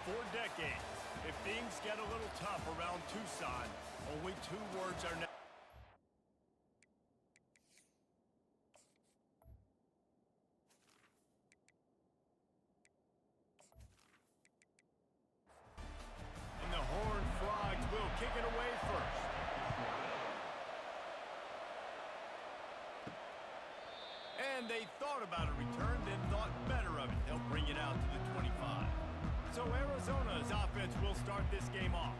For decades, if things get a little tough around Tucson, only two words are necessary. And the Horned Frogs will kick it away first. And they thought about a return, then thought better of it. They'll bring it out to the 25. So Arizona's offense will start this game off.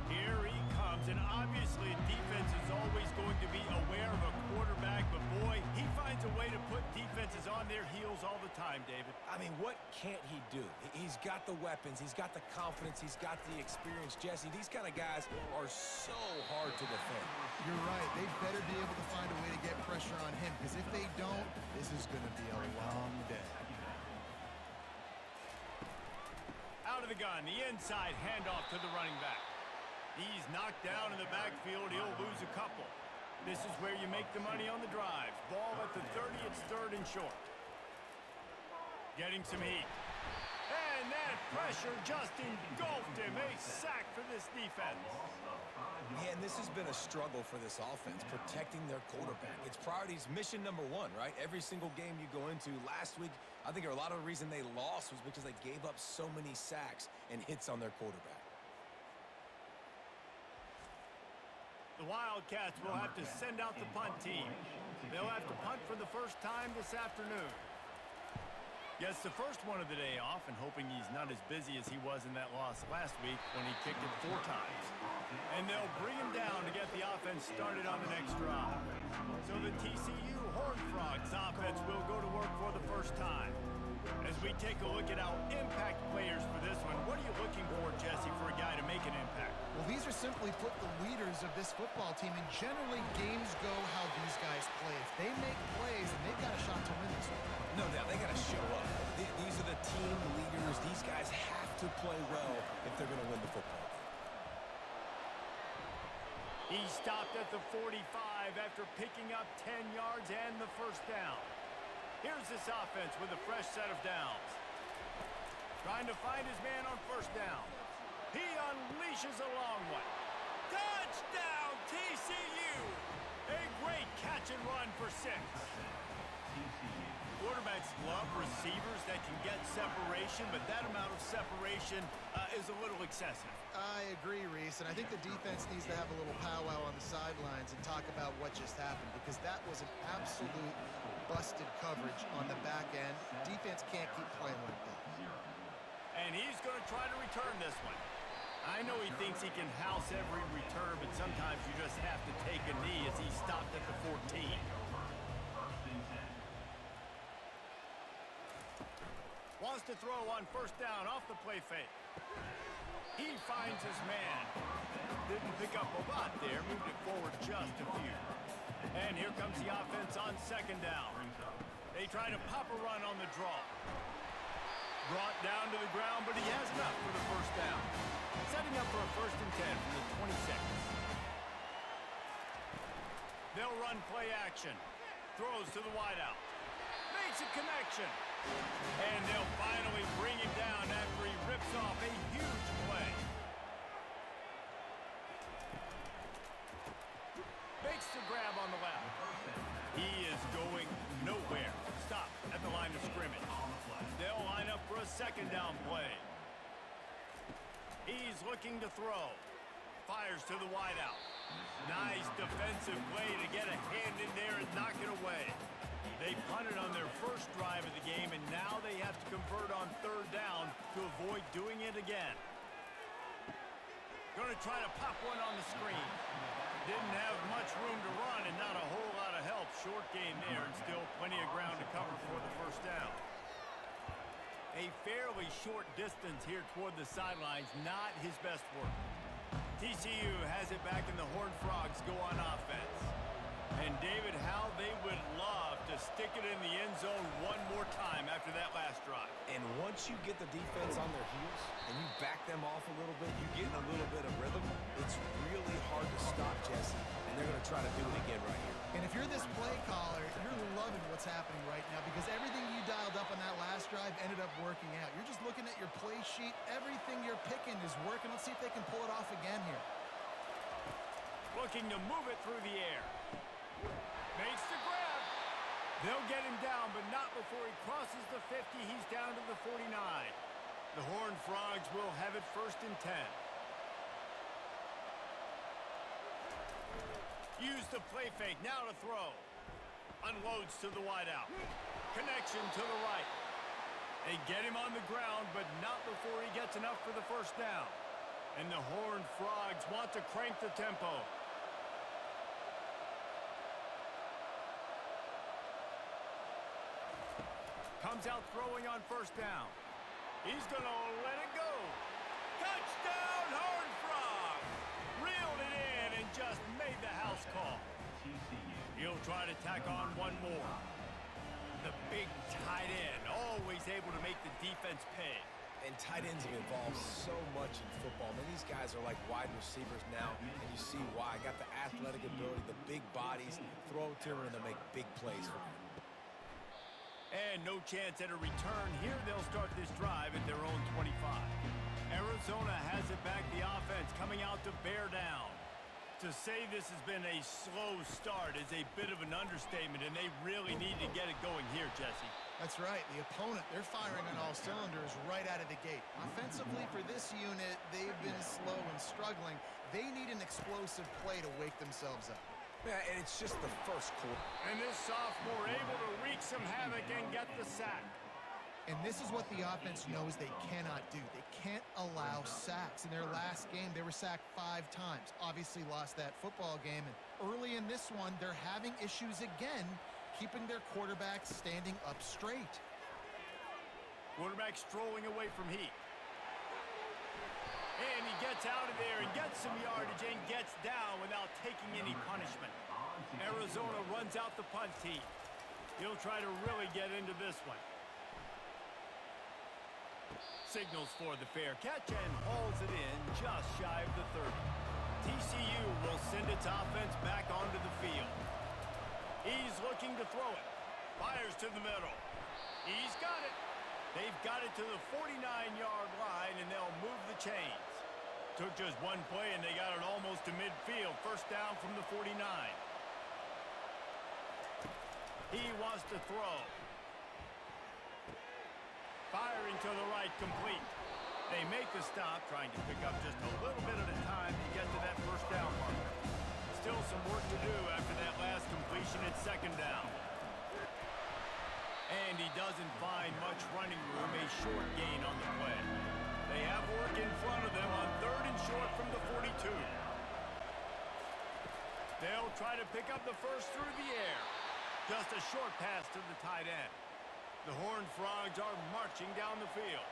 Here he comes, and obviously defense is always going to be aware of a quarterback, but boy, he finds a way to put defenses on their heels all the time, David. I mean, what can't he do? He's got the weapons, he's got the confidence, he's got the experience. Jesse, these kind of guys are so hard to defend. You're right. They better be able to find a way to get pressure on him, because if they don't, this is going to be a long day. Out of the gun, the inside handoff to the running back. He's knocked down in the backfield. He'll lose a couple. This is where you make the money on the drives. Ball at the 30, it's third and short. Getting some heat. And that pressure just engulfed him. A sack for this defense. Man, this has been a struggle for this offense, protecting their quarterback. It's priorities, mission number one, right? Every single game you go into. Last week, I think a lot of the reason they lost was because they gave up so many sacks and hits on their quarterback. The Wildcats will have to send out the punt team. They'll have to punt for the first time this afternoon. Gets the first one of the day off, and hoping he's not as busy as he was in that loss last week when he kicked it 4 times. And they'll bring him down to get the offense started on the next drive. So the TCU Horned Frogs offense will go to work for the first time. As we take a look at our impact players for this one, what are you looking for, Jesse, for a guy to make an impact? Well, these are simply put the leaders of this football team, and generally games go how these guys play. If they make plays, and they've got a shot to win this one. No doubt, they got to show up. These are the team leaders. These guys have to play well if they're going to win the football game. He stopped at the 45 after picking up 10 yards and the first down. Here's this offense with a fresh set of downs. Trying to find his man on first down. He unleashes a long one. Touchdown, TCU! A great catch and run for 6. Quarterbacks love receivers that can get separation, but that amount of separation is a little excessive. I agree, Reese, and I think the defense needs to have a little powwow on the sidelines and talk about what just happened, because that was an absolute busted coverage on the back end. Defense can't keep playing like that. And he's going to try to return this one. I know he thinks he can house every return, but sometimes you just have to take a knee as he stopped at the 14. Wants to throw on first down off the play fake. He finds his man. Didn't pick up a lot there, moved it forward just a few. And here comes the offense on second down. They try to pop a run on the draw. Brought down to the ground, but he has enough for the first down. Setting up for a 1st and 10 from the 26. They'll run play action. Throws to the wideout. Makes a connection. And they'll finally bring him down after he rips off a huge play. Makes the grab on the left. He is going nowhere. Stop at the line of scrimmage. They'll line up for a second down play. He's looking to throw. Fires to the wideout. Nice defensive play to get a hand in there and knock it away. They punted on their first drive of the game, and now they have to convert on third down to avoid doing it again. Going to try to pop one on the screen. Didn't have much room to run and not a whole lot of help. Short gain there and still plenty of ground to cover for the first down. A fairly short distance here toward the sidelines, not his best work. TCU has it back and the Horned Frogs go on offense. And David, how they would love to stick it in the end zone one more time after that last drive. And once you get the defense on their heels and you back them off a little bit, you get a little bit of rhythm, it's really hard to stop, Jesse. And they're going to try to do it again right here. And if you're this play caller, you're loving what's happening right now, because everything you dialed up on that last drive drive ended up working out. You're just looking at your play sheet. Everything you're picking is working. Let's see if they can pull it off again here. Looking to move it through the air. Makes the grab. They'll get him down, but not before he crosses the 50. He's down to the 49. The Horned Frogs will have it 1st and 10. Use the play fake, now to throw. Unloads to the wideout. Connection to the right. They get him on the ground, but not before he gets enough for the 1st down. And the Horned Frogs want to crank the tempo. Comes out throwing on 1st down. He's going to let it go. Touchdown, Horned Frogs! Reeled it in and just made the house call. He'll try to tack on one more. The big tight end, always able to make the defense pay. And tight ends have evolved so much in football. I mean, these guys are like wide receivers now, and you see why. Got the athletic ability, the big bodies, throw it to them, and they'll make big plays for them. And no chance at a return. Here they'll start this drive at their own 25. Arizona has it back. The offense coming out to bear down. To say this has been a slow start is a bit of an understatement, and they really need to get it going here, Jesse. That's right. The opponent, they're firing on all cylinders right out of the gate. Offensively, for this unit, they've been slow and struggling. They need an explosive play to wake themselves up. Yeah, and it's just the 1st quarter. And this sophomore able to wreak some havoc and get the sack. And this is what the offense knows they cannot do. They can't allow sacks. In their last game, they were sacked 5 times. Obviously lost that football game. And early in this one, they're having issues again, keeping their quarterback standing up straight. Quarterback strolling away from heat. And he gets out of there and gets some yardage and gets down without taking any punishment. Arizona runs out the punt team. He'll try to really get into this one. Signals for the fair catch and hauls it in just shy of the 30. TCU will send its offense back onto the field. He's looking to throw it. Fires to the middle. He's got it. They've got it to the 49-yard line, and they'll move the chains. Took just one play, and they got it almost to midfield. 1st down from the 49. He wants to throw. Firing to the right, complete. They make the stop, trying to pick up just a little bit at a time to get to that 1st down mark. Still some work to do after that last completion at 2nd down. And he doesn't find much running room, a short gain on the play. They have work in front of them on 3rd and short from the 42. They'll try to pick up the 1st through the air. Just a short pass to the tight end. The Horned Frogs are marching down the field.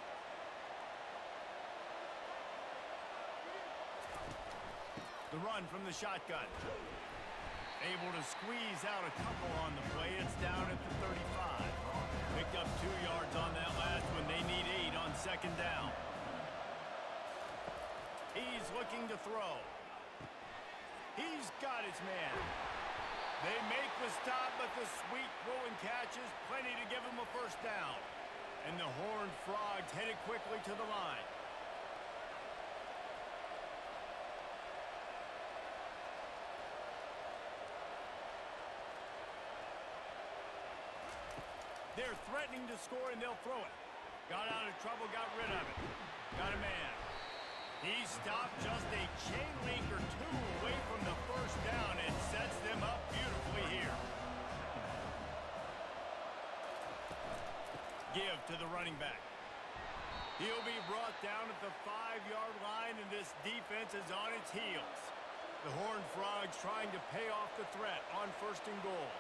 The run from the shotgun. Able to squeeze out a couple on the play. It's down at the 35. Picked up 2 yards on that last one. They need 8 on 2nd down. He's looking to throw. He's got his man. They make the stop, but the sweet throwing catch is plenty to give him a 1st down. And the Horned Frogs headed quickly to the line. They're threatening to score, and they'll throw it. Got out of trouble, got rid of it. Got a man. He stopped just a chain link or 2 away from the 1st down and sets them up beautifully here. Give to the running back. He'll be brought down at the 5-yard line, and this defense is on its heels. The Horned Frogs trying to pay off the threat on 1st and goal.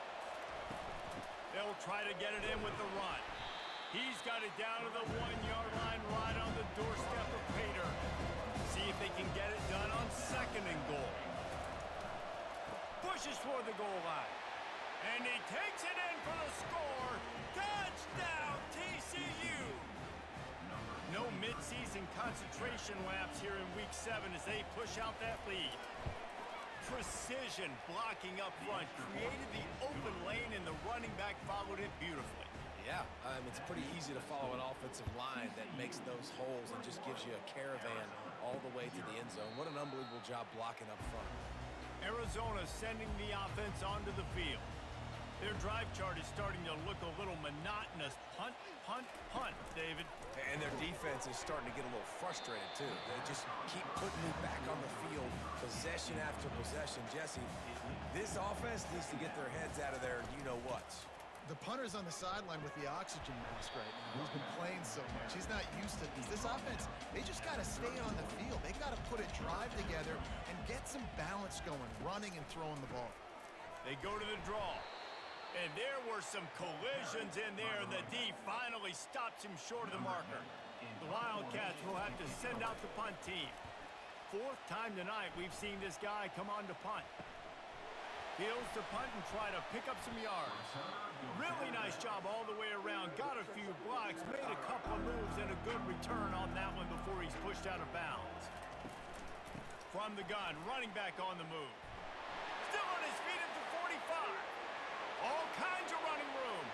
They'll try to get it in with the run. He's got it down to the 1-yard line right on the doorstep of Pater. See if they can get it done on 2nd and goal. Pushes toward the goal line. And he takes it in for the score. Touchdown, TCU! No midseason concentration laps here in Week 7 as they push out that lead. Precision blocking up front created the open lane, and the running back followed it beautifully. Yeah, it's pretty easy to follow an offensive line that makes those holes and just gives you a caravan all the way to the end zone. What an unbelievable job blocking up front. Arizona sending the offense onto the field. Their drive chart is starting to look a little monotonous. Punt, punt, punt, David. And their defense is starting to get a little frustrated, too. They just keep putting me back on the field, possession after possession. Jesse, this offense needs to get their heads out of their you-know-what. The punter's on the sideline with the oxygen mask right now. He's been playing so much. He's not used to this. This offense, they just got to stay on the field. They got to put a drive together and get some balance going, running and throwing the ball. They go to the draw. And there were some collisions in there, and the D finally stops him short of the marker. The Wildcats will have to send out the punt team. Fourth time tonight we've seen this guy come on to punt. Heels to punt and try to pick up some yards. Really nice job all the way around. Got a few blocks, made a couple of moves, and a good return on that one before he's pushed out of bounds. From the gun, running back on the move. Still on his feet at the 45. All kinds of running room.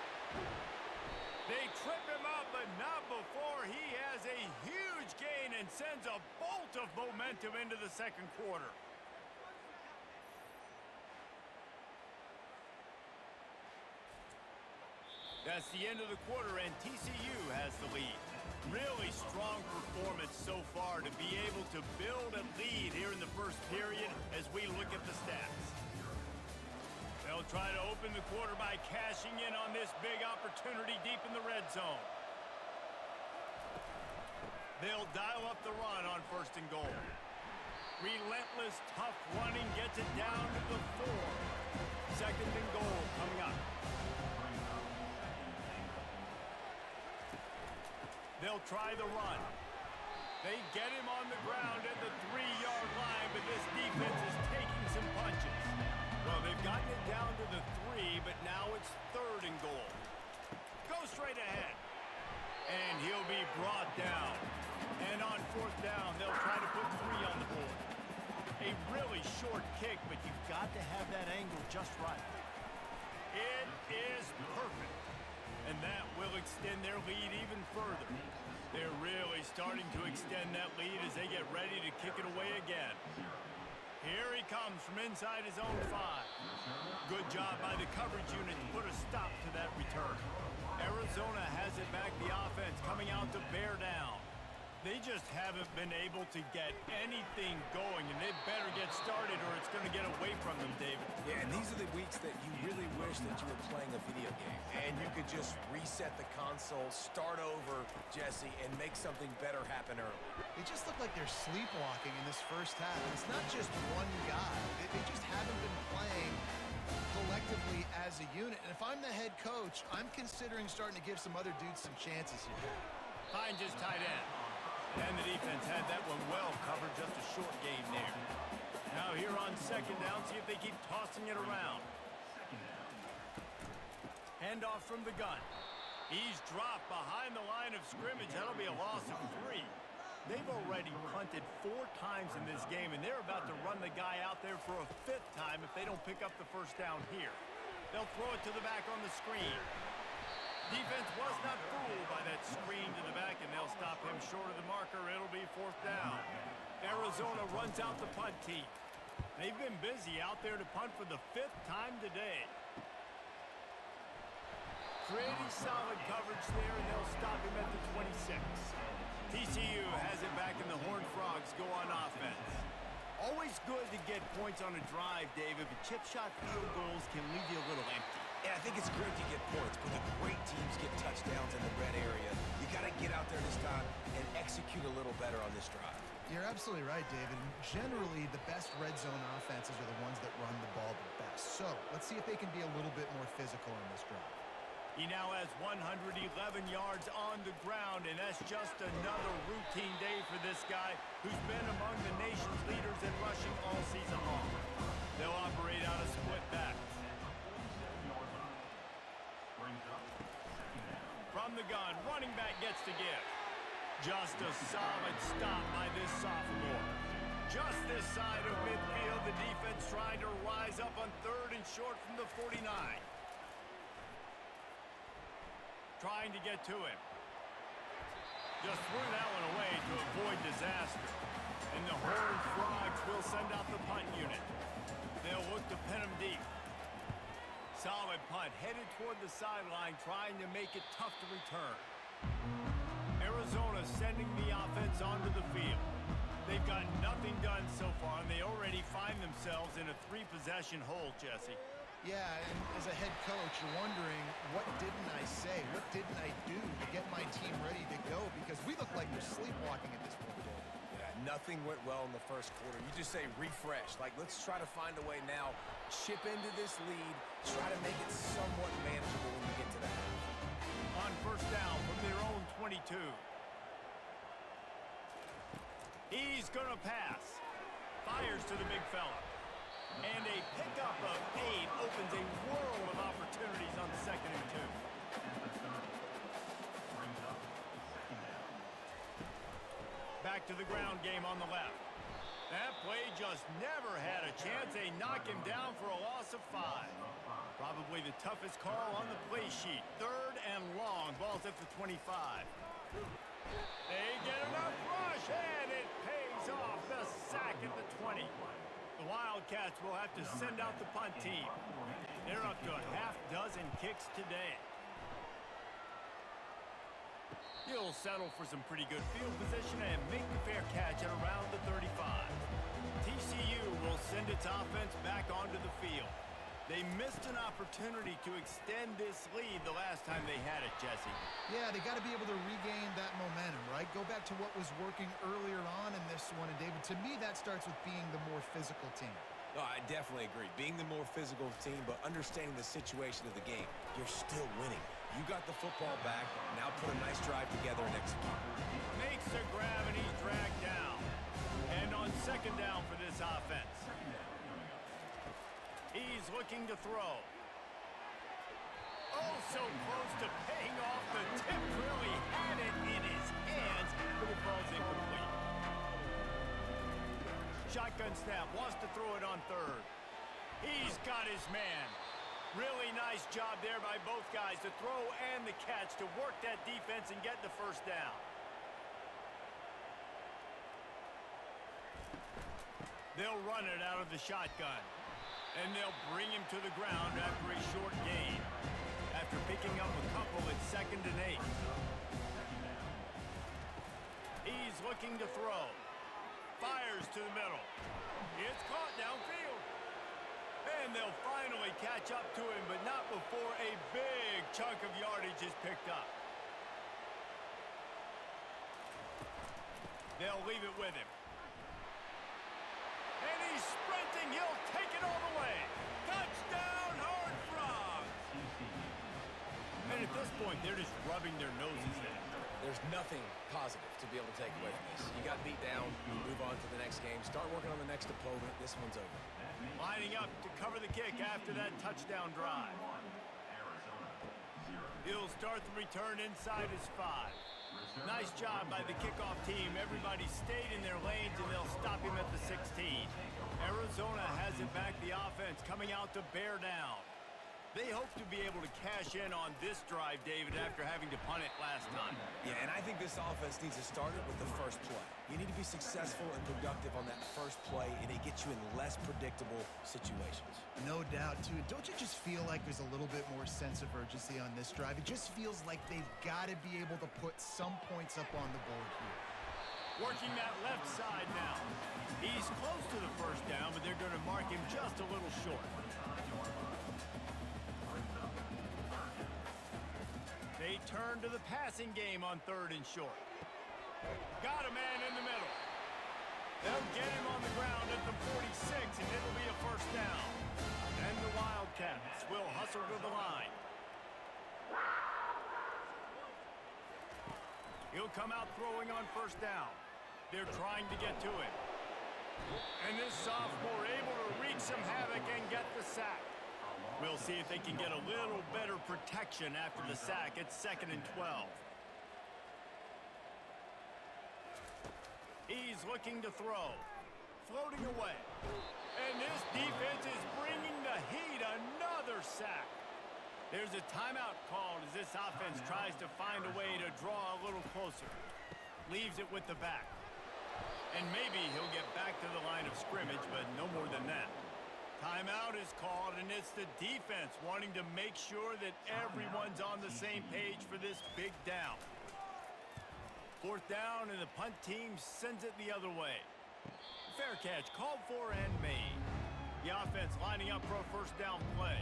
They trip him up, but not before he has a huge gain and sends a bolt of momentum into the second quarter. That's the end of the quarter, and TCU has the lead. Really strong performance so far to be able to build a lead here in the first period as we look at the stats. They'll try to open the quarter by cashing in on this big opportunity deep in the red zone. They'll dial up the run on first and goal. Relentless, tough running gets it down to the 4. Second and goal coming up. They'll try the run. They get him on the ground at the 3-yard line, but this defense is taking some punches. Well, they've gotten it down to the 3, but now it's third and goal. Go straight ahead. And he'll be brought down. And on fourth down, they'll try to put 3 on the board. A really short kick, but you've got to have that angle just right. It is perfect. And that will extend their lead even further. They're really starting to extend that lead as they get ready to kick it away again. Here he comes from inside his own 5. Good job by the coverage unit to put a stop to that return. Arizona has it back, the offense coming out to bear down. They just haven't been able to get anything going, and they better get started or it's going to get away from them, David. Yeah, and these are the weeks that you really wish that you were playing a video game, and you could just reset the console, start over, Jesse, and make something better happen early. They just look like they're sleepwalking in this first half. And it's not just one guy. They just haven't been playing collectively as a unit. And if I'm the head coach, I'm considering starting to give some other dudes some chances here. Hines just tight end. And the defense had that one well covered, just a short gain there. Now here on second down, see if they keep tossing it around. Handoff from the gun. He's dropped behind the line of scrimmage. That'll be a loss of 3. They've already punted 4 times in this game, and they're about to run the guy out there for a 5th time if they don't pick up the first down here. They'll throw it to the back on the screen. Defense was not fooled by that screen to the back, and they'll stop him short of the marker. It'll be 4th down. Arizona runs out the punt team. They've been busy out there to punt for the 5th time today. Pretty solid coverage there, and they'll stop him at the 26. TCU has it back, and the Horned Frogs go on offense. Always good to get points on a drive, David, but chip shot field goals can leave you a little empty. Yeah, I think it's great to get points, but the great teams get touchdowns in the red area. You got to get out there this time and execute a little better on this drive. You're absolutely right, David. Generally, the best red zone offenses are the ones that run the ball the best. So let's see if they can be a little bit more physical in this drive. He now has 111 yards on the ground, and that's just another routine day for this guy who's been among the nation's leaders in rushing all season long. They'll operate out of split backs. From the gun, running back gets to give. Just a solid stop by this sophomore. Just this side of midfield, the defense trying to rise up on 3rd and short from the 49. trying to get to him. Just threw that one away to avoid disaster. And the Horned Frogs will send out the punt unit. They'll look to pin him deep. Solid punt, headed toward the sideline, trying to make it tough to return. Arizona sending the offense onto the field. They've got nothing done so far, and they already find themselves in a 3-possession hole, Jesse. Yeah, and as a head coach, you're wondering, what didn't I say? What didn't I do to get my team ready to go? Because we look like we're sleepwalking at this point. Yeah, nothing went well in the first quarter. You just say refresh. Like, let's try to find a way now. Chip into this lead. Try to make it somewhat manageable when you get to the half. On first down from their own 22. He's going to pass. Fires to the big fella. And a pickup of 8 opens a world of opportunities on 2nd and 2. Back to the ground game on the left. That play just never had a chance. They knock him down for a loss of 5. Probably the toughest call on the play sheet. 3rd and long. Ball's at the 25. They get enough rush, and it pays off. The sack at the 20. The Wildcats will have to send out the punt team. They're up to a half-dozen kicks today. He'll settle for some pretty good field position and make the fair catch at around the 35. TCU will send its offense back onto the field. They missed an opportunity to extend this lead the last time they had it, Jesse. Yeah, they got to be able to regain that momentum, right? Go back to what was working earlier on in this one. And, David, to me, that starts with being the more physical team. No, I definitely agree. Being the more physical team, but understanding the situation of the game. You're still winning. You got the football back. Now put a nice drive together and execute. Makes a grab, and he's dragged down. And on 2nd down for this offense. He's looking to throw. Oh, so close to paying off. The tip really had it in his hands, but it falls incomplete. Shotgun snap, wants to throw it on 3rd. He's got his man. Really nice job there by both guys, the throw and the catch, to work that defense and get the first down. They'll run it out of the shotgun. And they'll bring him to the ground after a short gain. After picking up a couple at 2nd and 8. He's looking to throw. Fires to the middle. It's caught downfield. And they'll finally catch up to him, but not before a big chunk of yardage is picked up. They'll leave it with him. And he's sprinting. He'll take it all the way. Touchdown, Horned Frogs! And at this point, they're just rubbing their noses in it. There's nothing positive to be able to take away from this. You got beat down, you move on to the next game, start working on the next opponent. This one's over. Lining up to cover the kick after that touchdown drive. He'll start the return inside his 5. Nice job by the kickoff team. Everybody stayed in their lanes, and they'll stop him at the 16. Arizona has it back, the offense coming out to bear down. They hope to be able to cash in on this drive, David, after having to punt it last time. Yeah, and I think this offense needs to start it with the first play. You need to be successful and productive on that first play, and it gets you in less predictable situations. No doubt, too. Don't you just feel like there's a little bit more sense of urgency on this drive? It just feels like they've got to be able to put some points up on the board here. Working that left side now. He's close to the first down, but they're going to mark him just a little short. They turn to the passing game on 3rd and short. Got a man in the middle. They'll get him on the ground at the 46, and it'll be a first down. And the Wildcats will hustle to the line. He'll come out throwing on first down. They're trying to get to him. And this sophomore able to wreak some havoc and get the sack. We'll see if they can get a little better protection after the sack. It's 2nd and 12. He's looking to throw. Floating away. And this defense is bringing the heat. Another sack. There's a timeout called as this offense tries to find a way to draw a little closer. Leaves it with the back. And maybe he'll get back to the line of scrimmage, but no more than that. Timeout is called, and it's the defense wanting to make sure that everyone's on the same page for this big down. Fourth down, and the punt team sends it the other way. Fair catch called for and made. The offense lining up for a first down play.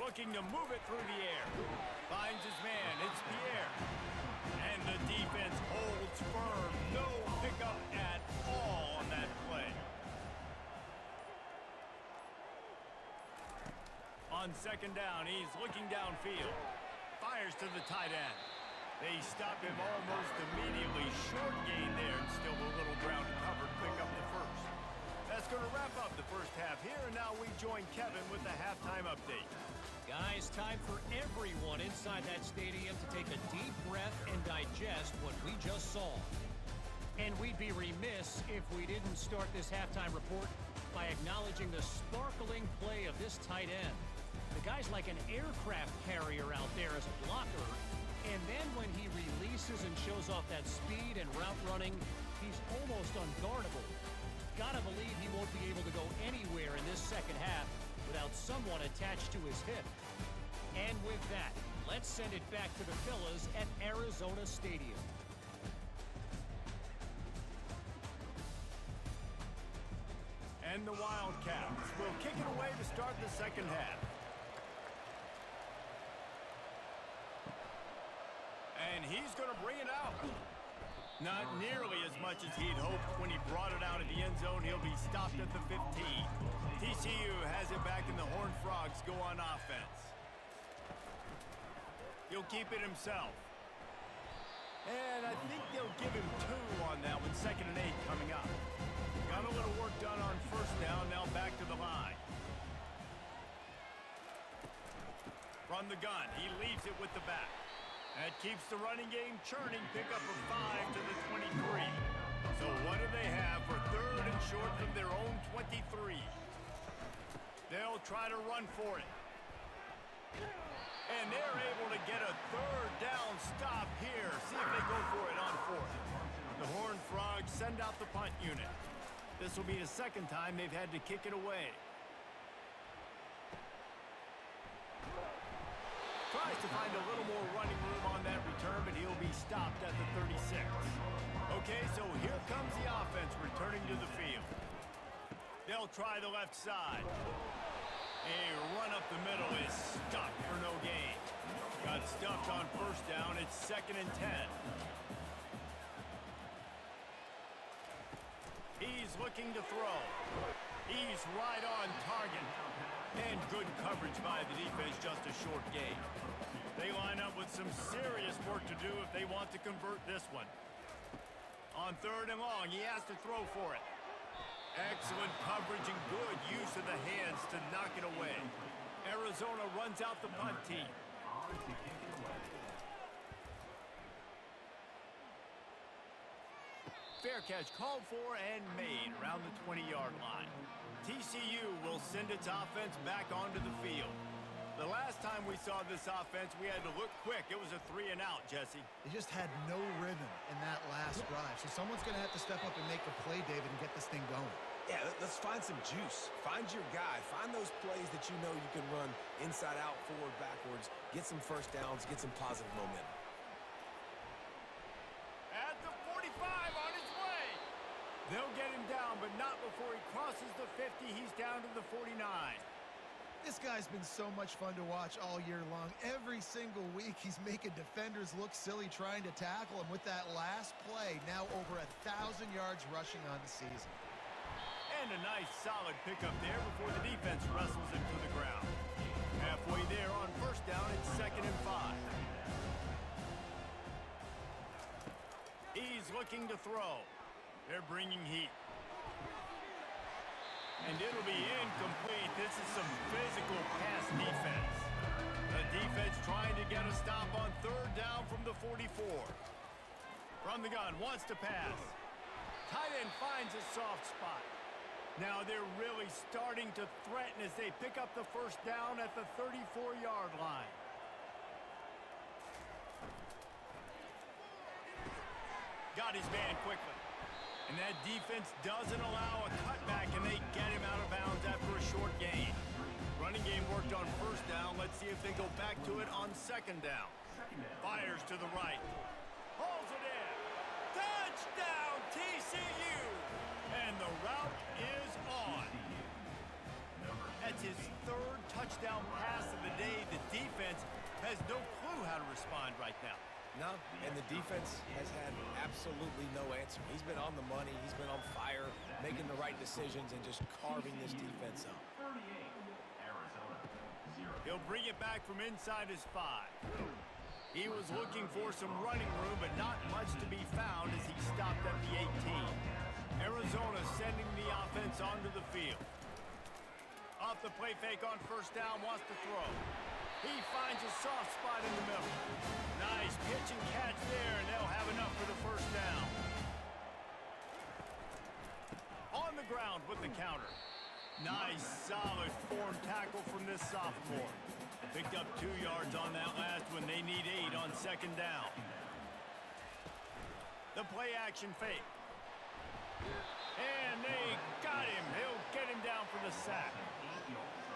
Looking to move it through the air. Finds his man. It's Pierre. And the defense holds firm. No pickup at all on that play. On second down, he's looking downfield. Fires to the tight end. They stop him almost immediately. Short gain there, and still a little ground covered. Pick up the first. That's going to wrap up the first half here, and now we join Kevin with the halftime update. Guys, time for everyone inside that stadium to take a deep breath and digest what we just saw. And we'd be remiss if we didn't start this halftime report by acknowledging the sparkling play of this tight end. The guy's like an aircraft carrier out there as a blocker, and then when he releases and shows off that speed and route running, he's almost unguardable. Gotta believe he won't be able to go anywhere in this second half without someone attached to his hip. And with that, let's send it back to the fellas at Arizona Stadium. And the Wildcats will kick it away to start the second half. And he's going to bring it out. Not nearly as much as he'd hoped when he brought it out of the end zone. He'll be stopped at the 15. TCU has it back, and the Horned Frogs go on offense. He'll keep it himself. And I think they'll give him 2 on that one. 2nd and 8 coming up. Got a little work done on first down. Now back to the line. From the gun, he leaves it with the back. That keeps the running game churning. Pickup of 5 to the 23. So what do they have for 3rd and short from their own 23? They'll try to run for it. And they're able to get a 3rd down stop here. See if they go for it on 4th. The Horned Frogs send out the punt unit. This will be the 2nd time they've had to kick it away. Tries to find a little more running room on that return, but he'll be stopped at the 36. Okay, so here comes the offense returning to the field. They'll try the left side. A run up the middle is stopped for no gain. Got stuffed on first down. It's 2nd and 10. He's looking to throw. He's right on target. And good coverage by the defense, just a short gain. They line up with some serious work to do if they want to convert this one. On 3rd and long, he has to throw for it. Excellent coverage and good use of the hands to knock it away. Arizona runs out the punt team. Fair catch called for and made around the 20-yard line. TCU will send its offense back onto the field. The last time we saw this offense, we had to look quick. It was a 3 and out, Jesse. They just had no rhythm in that last drive. So someone's going to have to step up and make a play, David, and get this thing going. Yeah, let's find some juice. Find your guy. Find those plays that you know you can run inside out, forward, backwards. Get some first downs. Get some positive momentum. At the 45 on his way. They'll get him down, but not before he crosses the 50. He's down to the 49. This guy's been so much fun to watch all year long. Every single week, he's making defenders look silly trying to tackle him with that last play. Now over 1,000 yards rushing on the season. And a nice solid pickup there before the defense wrestles him to the ground. Halfway there on first down, it's 2nd and 5. He's looking to throw. They're bringing heat. And it'll be incomplete. This is some physical pass defense. The defense trying to get a stop on 3rd down from the 44. From the gun, wants to pass. Tight end finds a soft spot. Now they're really starting to threaten as they pick up the first down at the 34-yard line. Got his man quickly. And that defense doesn't allow a cutback, and they get him out of bounds after a short gain. Running game worked on first down. Let's see if they go back to it on second down. Fires to the right. Hauls it in. Touchdown, TCU! And the route is on. That's his third touchdown pass of the day. The defense has no clue how to respond right now. No, and the defense has had absolutely no answer. He's been on the money. He's been on fire, making the right decisions and just carving this defense up. He'll bring it back from inside his 5. He was looking for some running room, but not much to be found as he stopped at the 18. Arizona sending the offense onto the field. Off the play fake on first down, wants to throw. He finds a soft spot in the middle. Nice pitch and catch there, and they'll have enough for the first down. On the ground with the counter. Nice, solid form tackle from this sophomore. Picked up 2 yards on that last one. They need 8 on second down. The play action fake. And they got him. He'll get him down for the sack.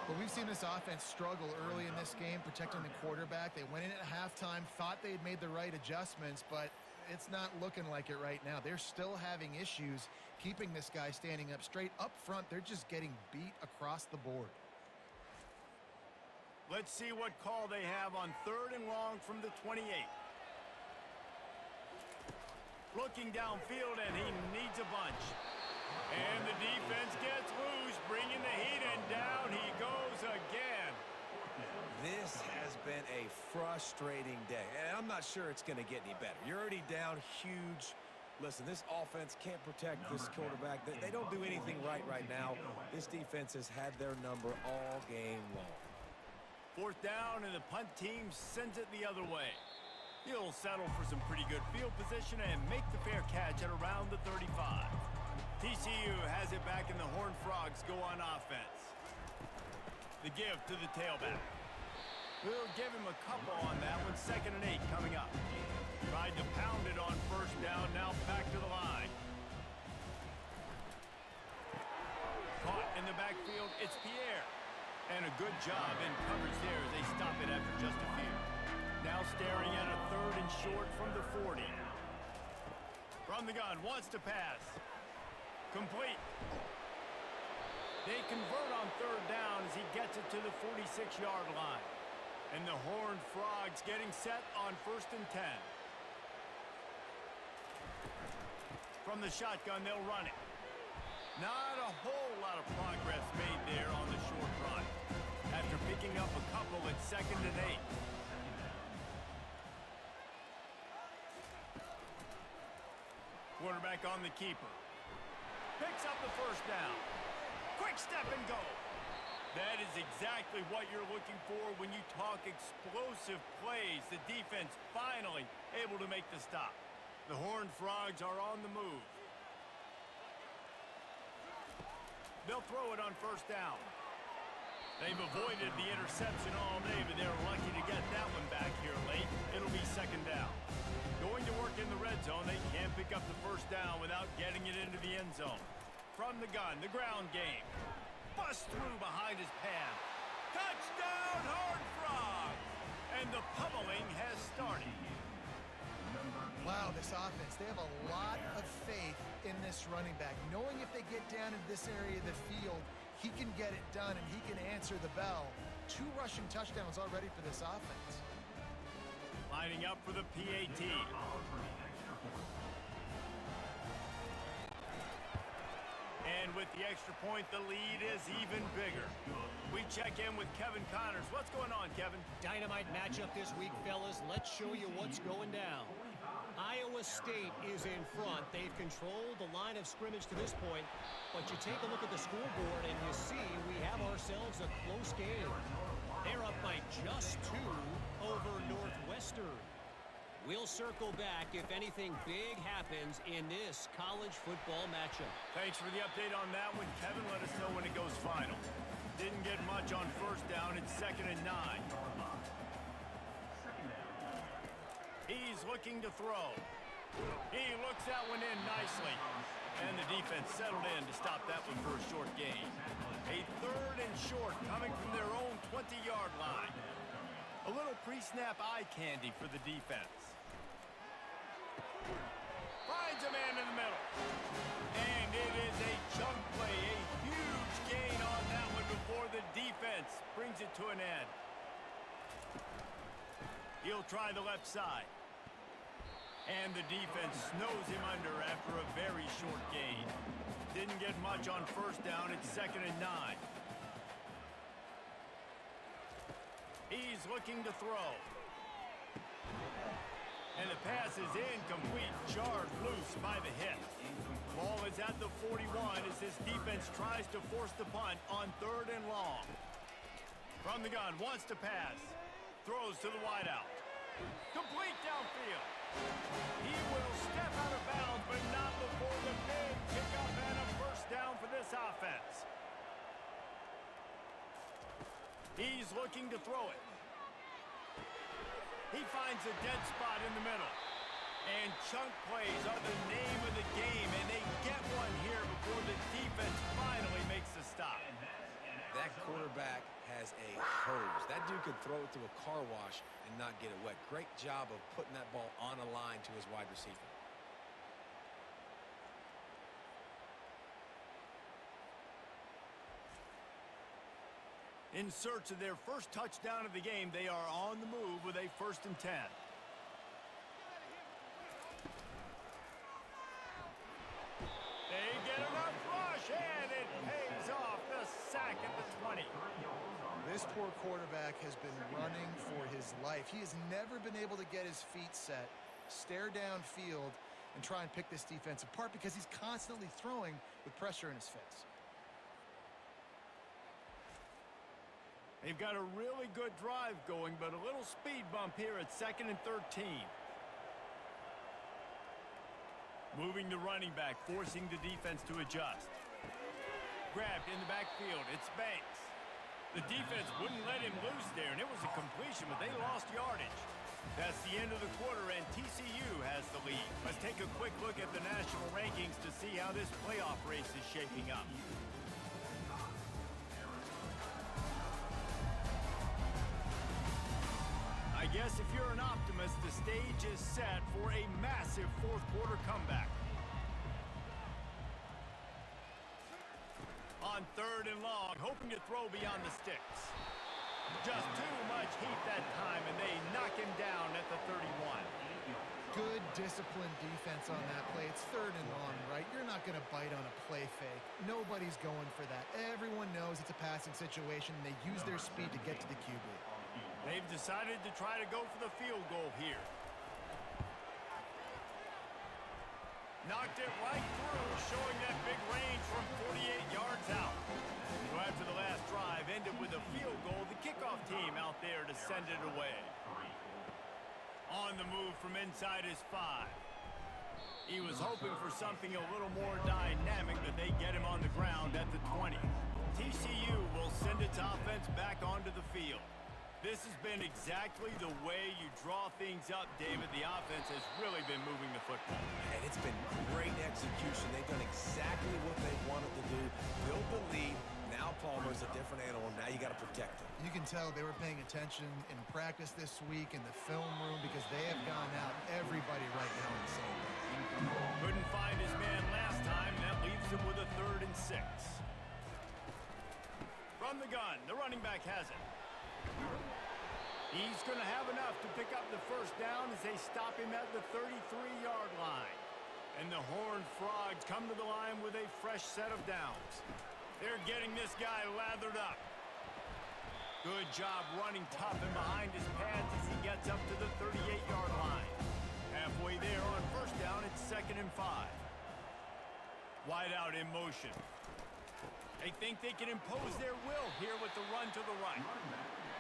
Well, we've seen this offense struggle early in this game, protecting the quarterback. They went in at halftime, thought they had made the right adjustments, but it's not looking like it right now. They're still having issues keeping this guy standing up straight. Up front, they're just getting beat across the board. Let's see what call they have on 3rd and long from the 28. Looking downfield, and he needs a bunch. And the defense gets loose, bringing the heat, and down he goes again. This has been a frustrating day, and I'm not sure it's going to get any better. You're already down huge. Listen, this offense can't protect this quarterback. They don't do anything right now. This defense has had their number all game long. 4th down, and the punt team sends it the other way. He'll settle for some pretty good field position and make the fair catch at around the 35. TCU has it back, and the Horned Frogs go on offense. The give to the tailback. We'll give him a couple on that one. 2nd and 8 coming up. Tried to pound it on first down, now back to the line. Caught in the backfield, it's Pierre. And a good job in coverage there as they stop it after just a few. Now staring at a 3rd and short from the 40. From the gun, wants to pass. Complete. They convert on 3rd down as he gets it to the 46-yard line. And the Horned Frogs getting set on 1st and 10. From the shotgun, they'll run it. Not a whole lot of progress made there on the short run. After picking up a couple at 2nd and 8. Quarterback on the keeper. Picks up the first down. Quick step and go. That is exactly what you're looking for when you talk explosive plays. The defense finally able to make the stop. The Horned Frogs are on the move. They'll throw it on first down. They've avoided the interception all day, but they're lucky to get that one back here late. It'll be 2nd down. Going to work in the red zone, they can't pick up the first down without getting it into the end zone. From the gun, the ground game. Bust through behind his pad. Touchdown, Horned Frogs! And the pummeling has started. Wow, this offense, they have a lot of faith in this running back. Knowing if they get down in this area of the field, he can get it done and he can answer the bell. 2 rushing touchdowns already for this offense. Lining up for the PAT. And with the extra point, the lead is even bigger. We check in with Kevin Connors. What's going on, Kevin? Dynamite matchup this week, fellas. Let's show you what's going down. Iowa State is in front. They've controlled the line of scrimmage to this point, but you take a look at the scoreboard and you see we have ourselves a close game. They're up by just 2 over Northwestern. We'll circle back if anything big happens in this college football matchup. Thanks for the update on that one, Kevin. Let us know when it goes final. Didn't get much on first down. It's 2nd and 9. He's looking to throw. He looks that one in nicely. And the defense settled in to stop that one for a short gain. A 3rd and short coming from their own 20-yard line. A little pre-snap eye candy for the defense. Finds a man in the middle. And it is a chunk play. A huge gain on that one before the defense brings it to an end. He'll try the left side. And the defense snows him under after a very short gain. Didn't get much on first down. It's 2nd and 9. He's looking to throw. And the pass is incomplete. Jarred loose by the hit. Ball is at the 41 as this defense tries to force the punt on 3rd and long. From the gun, wants to pass. Throws to the wideout. Complete downfield. He will step out of bounds, but not before the big pickup and a first down for this offense. He's looking to throw it. He finds a dead spot in the middle. And chunk plays are the name of the game, and they get one here before the defense finally makes the stop. That quarterback has a hose. That dude could throw it through a car wash and not get it wet. Great job of putting that ball on a line to his wide receiver. In search of their first touchdown of the game, they are on the move with a 1st and 10. They get enough rush, and it pays off. The sack at the 20. This poor quarterback has been running for his life. He has never been able to get his feet set, stare downfield, and try and pick this defense apart because he's constantly throwing with pressure in his face. They've got a really good drive going, but a little speed bump here at 2nd and 13. Moving the running back, forcing the defense to adjust. Grabbed in the backfield. It's Banks. The defense wouldn't let him loose there, and it was a completion, but they lost yardage. That's the end of the quarter, and TCU has the lead. Let's take a quick look at the national rankings to see how this playoff race is shaping up. I guess if you're an optimist, the stage is set for a massive 4th quarter comeback. On 3rd and long, hoping to throw beyond the sticks. Just too much heat that time, and they knock him down at the 31. Good, disciplined defense on that play. It's 3rd and long, right? You're not going to bite on a play fake. Nobody's going for that. Everyone knows it's a passing situation, and they use their speed to get to the QB. They've decided to try to go for the field goal here. Knocked it right through, showing that big range from 48 yards out. So after the last drive ended with a field goal, the kickoff team out there to send it away. On the move from inside his 5. He was hoping for something a little more dynamic, but they get him on the ground at the 20. TCU will send its offense back onto the field. This has been exactly the way you draw things up, David. The offense has really been moving the football. And it's been great execution. They've done exactly what they wanted to do. Build the lead. Now Palmer's a different animal. Now you got to protect him. You can tell they were paying attention in practice this week in the film room because they have gone out everybody right now in the same way. Couldn't find his man last time. That leaves him with a 3rd and 6. From the gun, the running back has it. He's going to have enough to pick up the first down as they stop him at the 33-yard line. And the Horned Frogs come to the line with a fresh set of downs. They're getting this guy lathered up. Good job running tough and behind his pads as he gets up to the 38-yard line. Halfway there on first down, it's 2nd and 5. Wide out in motion. They think they can impose their will here with the run to the right.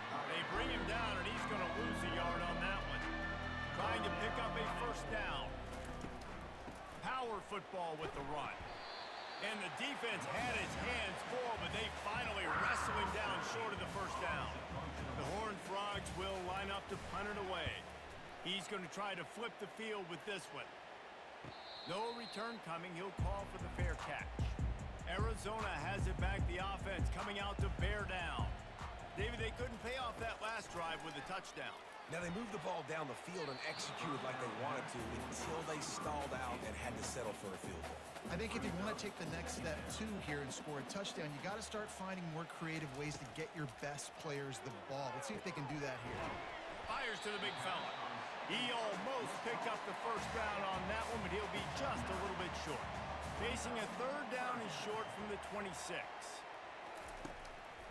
They bring him down, and he's going to lose a yard on that one. Trying to pick football with the run. And the defense had his hands full, but they finally wrestle him down short of the first down. The Horned Frogs will line up to punt it away. He's going to try to flip the field with this one. No return coming. He'll call for the fair catch. Arizona has it back. The offense coming out to bear down. David, they couldn't pay off that last drive with a touchdown. Now, they moved the ball down the field and executed like they wanted to until they stalled out and had to settle for a field goal. I think if you want to take the next step, too, here and score a touchdown, you got to start finding more creative ways to get your best players the ball. Let's see if they can do that here. Fires to the big fella. He almost picked up the first down on that one, but he'll be just a little bit short. Facing a third down and short from the 26.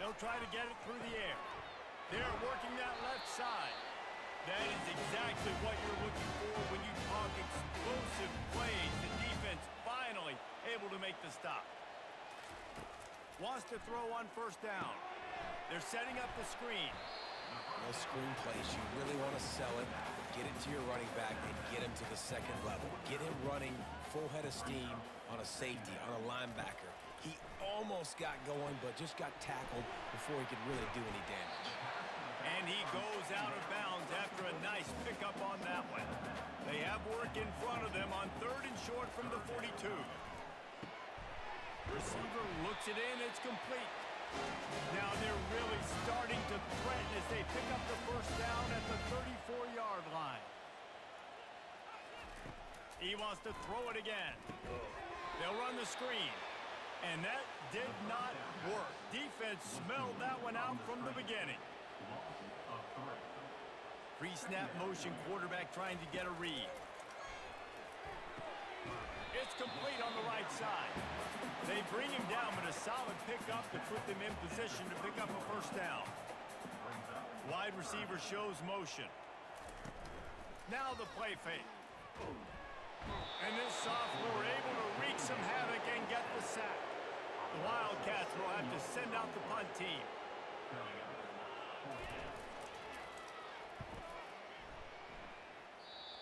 They'll try to get it through the air. They're working that left side. That is exactly what you're looking for when you talk explosive plays. The defense finally able to make the stop. Wants to throw on first down. They're setting up the screen. No screen plays. You really want to sell it, get it to your running back, and get him to the second level. Get him running full head of steam on a safety, on a linebacker. He almost got going, but just got tackled before he could really do any damage. And he goes out of bounds after a nice pickup on that one. They have work in front of them on third and short from the 42. Receiver looks it in. It's complete. Now they're really starting to threaten as they pick up the first down at the 34-yard line. He wants to throw it again. They'll run the screen. And that did not work. Defense smelled that one out from the beginning. Pre-snap motion, quarterback trying to get a read. It's complete on the right side. They bring him down, but a solid pickup to put them in position to pick up a first down. Wide receiver shows motion. Now the play fake. And this sophomore able to wreak some havoc and get the sack. The Wildcats will have to send out the punt team.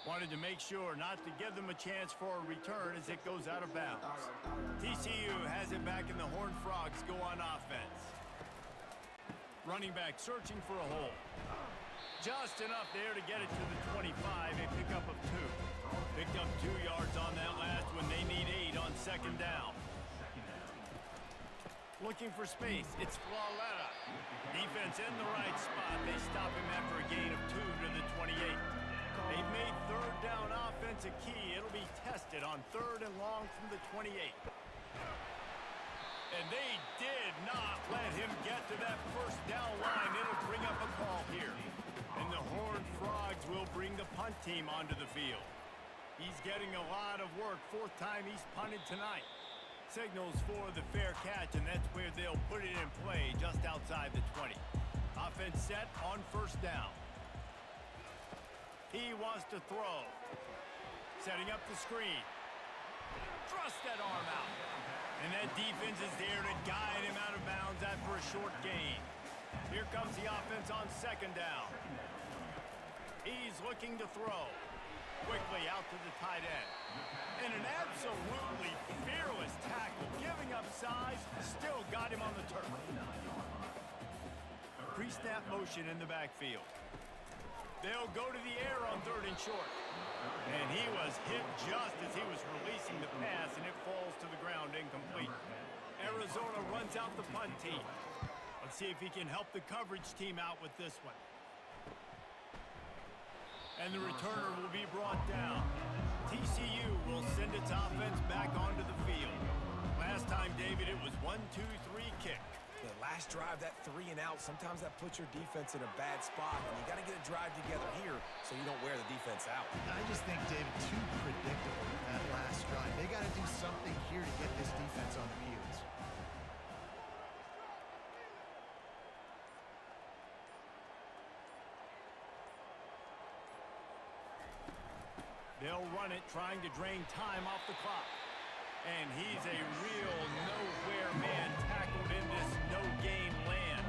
Wanted to make sure not to give them a chance for a return as it goes out of bounds. TCU has it back and the Horned Frogs go on offense. Running back searching for a hole. Just enough there to get it to the 25, a pickup of 2. Picked up 2 yards on that last one. They need 8 on second down. Looking for space. It's Flawletta. Defense in the right spot. They stop him after a gain of 2 to the 28. They've made third down offense a key. It'll be tested on third and long from the 28. And they did not let him get to that first down line. It'll bring up a call here. And the Horned Frogs will bring the punt team onto the field. He's getting a lot of work. 4th time he's punted tonight. Signals for the fair catch, and that's where they'll put it in play just outside the 20. Offense set on first down. He wants to throw. Setting up the screen. Thrust that arm out. And that defense is there to guide him out of bounds after a short gain. Here comes the offense on second down. He's looking to throw. Quickly out to the tight end. And an absolutely fearless tackle. Giving up size, still got him on the turf. Pre-snap motion in the backfield. They'll go to the air on third and short. And he was hit just as he was releasing the pass, and it falls to the ground incomplete. Arizona runs out the punt team. Let's see if he can help the coverage team out with this one. And the returner will be brought down. TCU will send its offense back onto the field. Last time, David, it was 1-2-3 kick. The last drive, that 3 and out, sometimes that puts your defense in a bad spot, and you got to get a drive together here so you don't wear the defense out. I just think, David, too predictable that last drive. They got to do something here to get this defense on their heels. They'll run it, trying to drain time off the clock. And he's a real nowhere man tackled in this no-gain land.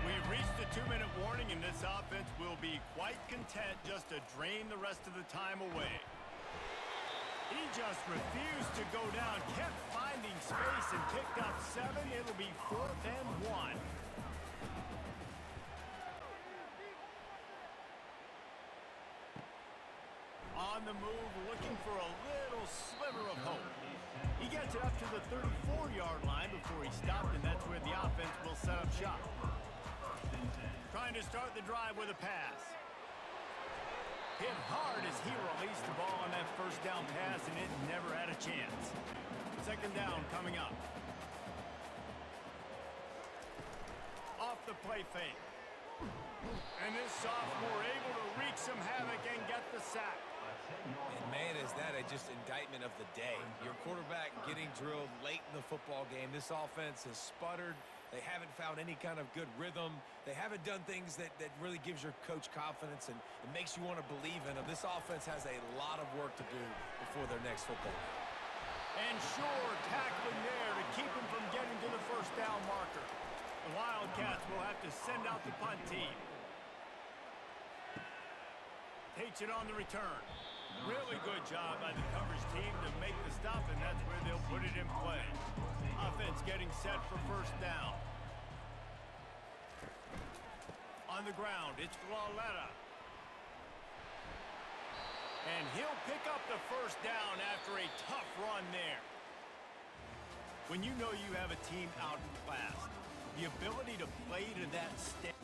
We've reached the 2-minute warning, and this offense will be quite content just to drain the rest of the time away. He just refused to go down, kept finding space and picked up 7. It'll be 4th and 1. On the move, looking for a little sliver of hope. He gets it up to the 34-yard line before he stopped, and that's where the offense will set up shop. Trying to start the drive with a pass. Hit hard as he released the ball on that first down pass, and it never had a chance. 2nd down coming up. Off the play fake. And this sophomore able to wreak some havoc and get the sack. And man, is that just indictment of the day. Your quarterback getting drilled late in the football game. This offense has sputtered. They haven't found any kind of good rhythm. They haven't done things that really gives your coach confidence and it makes you want to believe in them. This offense has a lot of work to do before their next football game. And sure, tackling there to keep him from getting to the 1st down marker. The Wildcats will have to send out the punt team. Takes it on the return. Really good job by the coverage team to make the stop, and that's where they'll put it in play. Offense getting set for 1st down. On the ground, it's Flawletta. And he'll pick up the 1st down after a tough run there. When you know you have a team outclassed, the ability to play to that step.